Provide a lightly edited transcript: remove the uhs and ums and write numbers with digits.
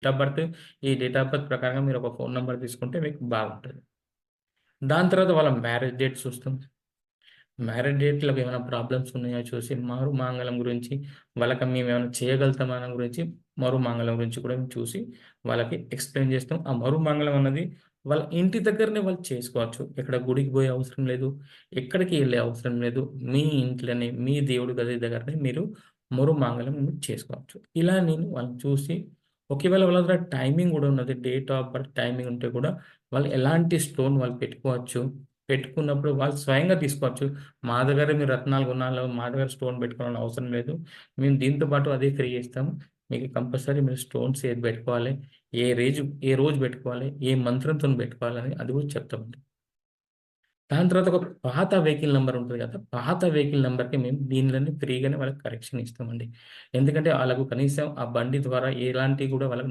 Date of birth, ఈ date of birth ప్రకారంగా మీరు ఒక ఫోన్ నంబర్ తీసుకుంటే మీకు బాగుంటది. దాని తర్వాత వాళ్ళ మ్యారేజ్ డేట్ చూస్తాం. మ్యారేజ్ డేట్‌లో ఏమైనా ప్రాబ్లమ్స్ ఉన్నాయా చూసి, మరుమాంగళ్యం గురించి వాళ్ళకి మేమేమైనా చేయగలుగుతామా అన్న గురించి, మరుమాంగళ్యం గురించి కూడా మేము చూసి వాళ్ళకి ఎక్స్‌ప్లెయిన్ చేస్తాం. ఆ మరుమాంగళ్యం అన్నది వాళ్ళ ఇంటి దగ్గరనే వాళ్ళు చేసుకోవచ్చు. ఎక్కడ గుడికి పోయే అవసరం లేదు. ఎక్కడికి ఎళ్ళే అవసరం లేదు. మీ ఇంట్లోనే, మీ దేవుడి గది దగ్గరనే మీరు మరుమాంగళ్యం మీరు చేసుకోవచ్చు. ఇలా నేను వాళ్ళని చూసి, ఒకవేళ వాళ్ళ దగ్గర టైమింగ్ గూడా ఉన్నది. డేట్ ఆఫ్ బర్త్ టైమింగ్ ఉంటే కూడా వాళ్ళు ఎలాంటి స్టోన్ వాళ్ళు పెట్టుకోవచ్చు. పెట్టుకున్నప్పుడు వాళ్ళు స్వయంగా తీసుకోవచ్చు. మా దగ్గర మీరు రత్నాలు కొనాలో, మా దగ్గర స్టోన్ పెట్టుకోవాలని అవసరం లేదు. మేము దీంతో పాటు అదే ఫ్రీ ఇస్తాము. మీకు కంపల్సరీ మీరు స్టోన్స్ ఏది పెట్టుకోవాలి, ఏ రోజు పెట్టుకోవాలి, ఏ మంత్రంతోని పెట్టుకోవాలని అది కూడా చెప్తామండి. దాని తర్వాత ఒక పాత వెహికల్ నంబర్ ఉంటది కదా! పాత వెహికల్ నంబర్‌కి మేము దీనిలోనే ఫ్రీగానే వాళ్ళకి కరెక్షన్ ఇస్తామండి. ఎందుకంటే ఆళ్ళకు కనీసం ఆ బండి ద్వారా ఎలాంటివి కూడా వాళ్ళకి